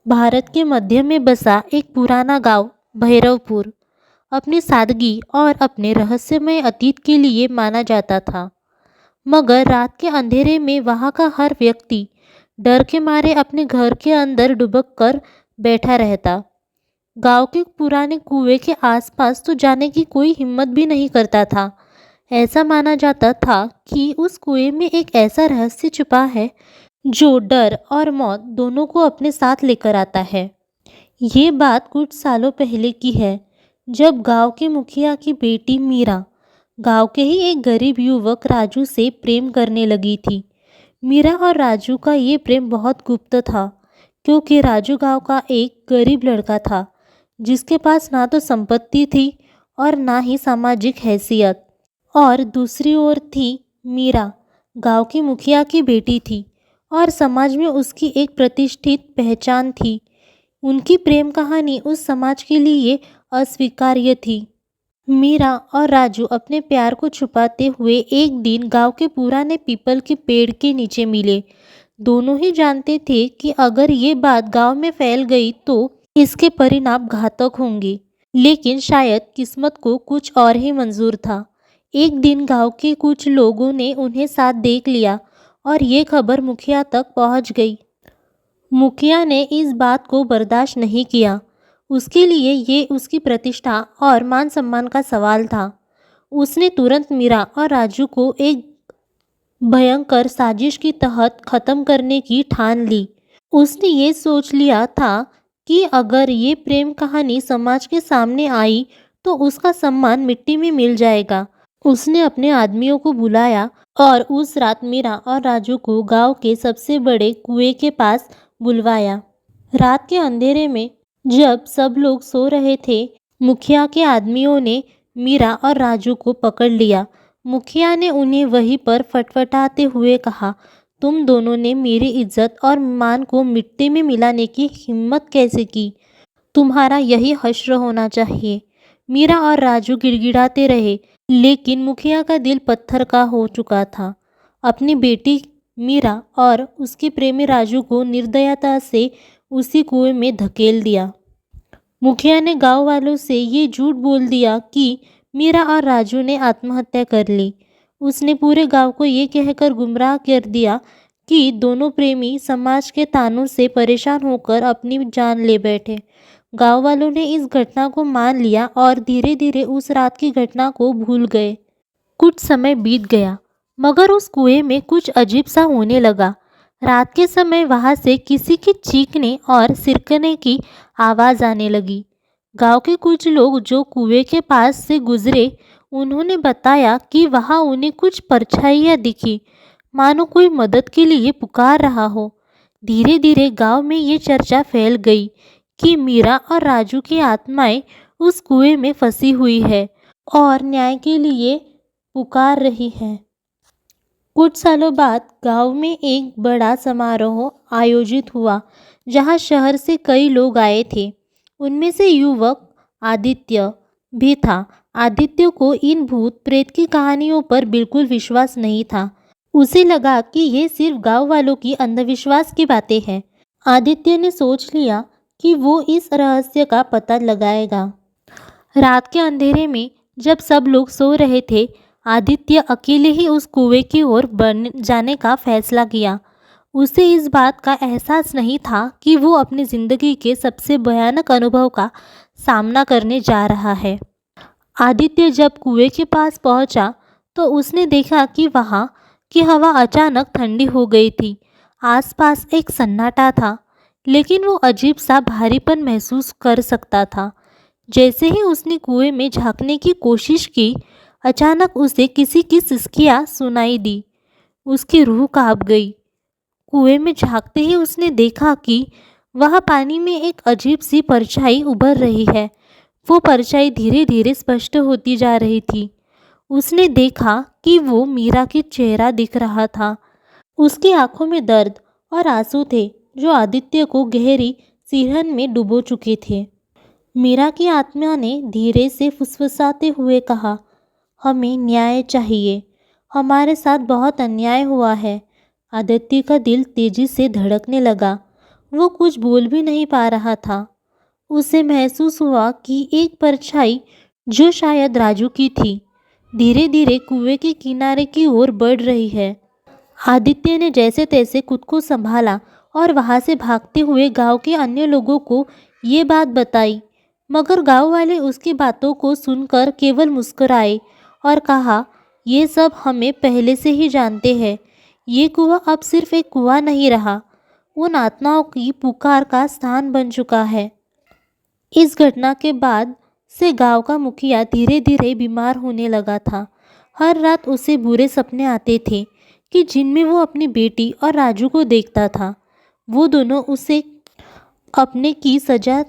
भारत के मध्य में बसा एक पुराना गांव भैरवपुर अपनी सादगी और अपने रहस्यमय अतीत के लिए माना जाता था। मगर रात के अंधेरे में वहां का हर व्यक्ति डर के मारे अपने घर के अंदर डुबक कर बैठा रहता। गांव के पुराने कुएं के आसपास तो जाने की कोई हिम्मत भी नहीं करता था। ऐसा माना जाता था कि उस कुएं में एक ऐसा रहस्य छुपा है जो डर और मौत दोनों को अपने साथ लेकर आता है। ये बात कुछ सालों पहले की है, जब गांव के मुखिया की बेटी मीरा गांव के ही एक गरीब युवक राजू से प्रेम करने लगी थी। मीरा और राजू का ये प्रेम बहुत गुप्त था, क्योंकि राजू गांव का एक गरीब लड़का था जिसके पास ना तो संपत्ति थी और ना ही सामाजिक हैसियत। और दूसरी ओर थी मीरा, गांव की मुखिया की बेटी थी और समाज में उसकी एक प्रतिष्ठित पहचान थी। उनकी प्रेम कहानी उस समाज के लिए अस्वीकार्य थी। मीरा और राजू अपने प्यार को छुपाते हुए एक दिन गांव के पुराने पीपल के पेड़ के नीचे मिले। दोनों ही जानते थे कि अगर ये बात गांव में फैल गई तो इसके परिणाम घातक होंगे, लेकिन शायद किस्मत को कुछ और ही मंजूर था। एक दिन गांव के कुछ लोगों ने उन्हें साथ देख लिया और ये खबर मुखिया तक पहुंच गई। मुखिया ने इस बात को बर्दाश्त नहीं किया। उसके लिए ये उसकी प्रतिष्ठा और मान सम्मान का सवाल था। उसने तुरंत मीरा और राजू को एक भयंकर साजिश के तहत खत्म करने की ठान ली। उसने ये सोच लिया था कि अगर ये प्रेम कहानी समाज के सामने आई तो उसका सम्मान मिट्टी में मिल जाएगा। उसने अपने आदमियों को बुलाया और उस रात मीरा और राजू को गांव के सबसे बड़े कुएं के पास बुलवाया। रात के अंधेरे में जब सब लोग सो रहे थे, मुखिया के आदमियों ने मीरा और राजू को पकड़ लिया। मुखिया ने उन्हें वहीं पर फटफटाते हुए कहा, तुम दोनों ने मेरी इज्जत और मान को मिट्टी में मिलाने की हिम्मत कैसे की? तुम्हारा यही हश्र होना चाहिए। मीरा और राजू गिड़गिड़ाते रहे, लेकिन मुखिया का दिल पत्थर का हो चुका था। अपनी बेटी मीरा और उसके प्रेमी राजू को निर्दयता से उसी कुएं में धकेल दिया। मुखिया ने गांव वालों से ये झूठ बोल दिया कि मीरा और राजू ने आत्महत्या कर ली। उसने पूरे गांव को ये कहकर गुमराह कर दिया कि दोनों प्रेमी समाज के तानों से परेशान होकर अपनी जान ले बैठे। गांव वालों ने इस घटना को मान लिया और धीरे धीरे उस रात की घटना को भूल गए। कुछ समय बीत गया, मगर उस कुएं में कुछ अजीब सा होने लगा। रात के समय वहां से किसी के चीखने और सिरकने की आवाज आने लगी। गांव के कुछ लोग जो कुएं के पास से गुजरे, उन्होंने बताया कि वहां उन्हें कुछ परछाइयां दिखी, मानो कोई मदद के लिए पुकार रहा हो। धीरे धीरे गांव में ये चर्चा फैल गई कि मीरा और राजू की आत्माएं उस कुएं में फंसी हुई है और न्याय के लिए पुकार रही है। कुछ सालों बाद गांव में एक बड़ा समारोह आयोजित हुआ, जहां शहर से कई लोग आए थे। उनमें से युवक आदित्य भी था। आदित्य को इन भूत प्रेत की कहानियों पर बिल्कुल विश्वास नहीं था। उसे लगा कि ये सिर्फ गांव वालों की अंधविश्वास की बातें हैं। आदित्य ने सोच लिया कि वो इस रहस्य का पता लगाएगा। रात के अंधेरे में जब सब लोग सो रहे थे, आदित्य अकेले ही उस कुएं की ओर जाने का फैसला किया। उसे इस बात का एहसास नहीं था कि वो अपनी जिंदगी के सबसे भयानक अनुभव का सामना करने जा रहा है। आदित्य जब कुएं के पास पहुंचा तो उसने देखा कि वहां की हवा अचानक ठंडी हो गई थी। आसपास एक सन्नाटा था, लेकिन वो अजीब सा भारीपन महसूस कर सकता था। जैसे ही उसने कुएं में झांकने की कोशिश की, अचानक उसे किसी की सिसकियां सुनाई दी। उसकी रूह कांप गई। कुएं में झांकते ही उसने देखा कि वह पानी में एक अजीब सी परछाई उभर रही है। वो परछाई धीरे धीरे स्पष्ट होती जा रही थी। उसने देखा कि वो मीरा की चेहरा दिख रहा था। उसकी आंखों में दर्द और आंसू थे जो आदित्य को गहरी सिरहन में डुबो चुके थे। मीरा की आत्मा ने धीरे से फुसफुसाते हुए कहा, हमें न्याय चाहिए, हमारे साथ बहुत अन्याय हुआ है। आदित्य का दिल तेजी से धड़कने लगा। वो कुछ बोल भी नहीं पा रहा था। उसे महसूस हुआ कि एक परछाई, जो शायद राजू की थी, धीरे धीरे कुएं के किनारे की ओर बढ़ रही है। आदित्य ने जैसे तैसे खुद को संभाला और वहां से भागते हुए गांव के अन्य लोगों को ये बात बताई, मगर गांव वाले उसकी बातों को सुनकर केवल मुस्कुराए और कहा, ये सब हमें पहले से ही जानते हैं। ये कुआं अब सिर्फ एक कुआं नहीं रहा, उन आत्माओं की पुकार का स्थान बन चुका है। इस घटना के बाद से गांव का मुखिया धीरे धीरे बीमार होने लगा था। हर रात उसे बुरे सपने आते थे कि जिनमें वो अपनी बेटी और राजू को देखता था। वो दोनों उसे अपने की सजा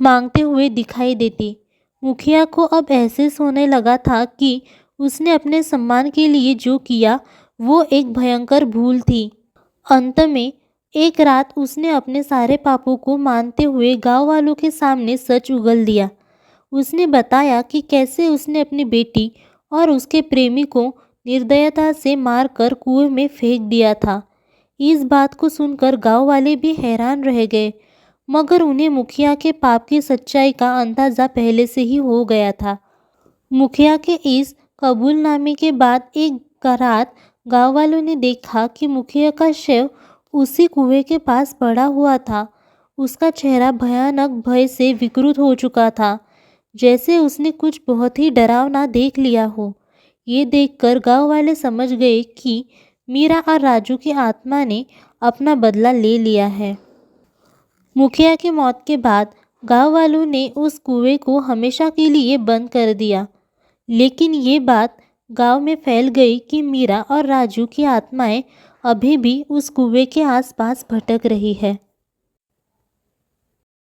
मांगते हुए दिखाई देते। मुखिया को अब एहसास होने लगा था कि उसने अपने सम्मान के लिए जो किया वो एक भयंकर भूल थी। अंत में एक रात उसने अपने सारे पापों को मानते हुए गांव वालों के सामने सच उगल दिया। उसने बताया कि कैसे उसने अपनी बेटी और उसके प्रेमी को निर्दयता से मारकर कुएं में फेंक दिया था। इस बात को सुनकर गांव वाले भी हैरान रह गए, मगर उन्हें मुखिया के पाप की सच्चाई का अंदाजा पहले से ही हो गया था। मुखिया के इस कबूलनामे के बाद एक रात गांव वालों ने देखा कि मुखिया का शव उसी कुएं के पास पड़ा हुआ था। उसका चेहरा भयानक भय से विकृत हो चुका था, जैसे उसने कुछ बहुत ही डरावना देख लिया हो। ये देखकर गांव वाले समझ गए कि मीरा और राजू की आत्मा ने अपना बदला ले लिया है। मुखिया की मौत के बाद गांव वालों ने उस कुएं को हमेशा के लिए बंद कर दिया, लेकिन ये बात गांव में फैल गई कि मीरा और राजू की आत्माएं अभी भी उस कुएं के आसपास भटक रही है।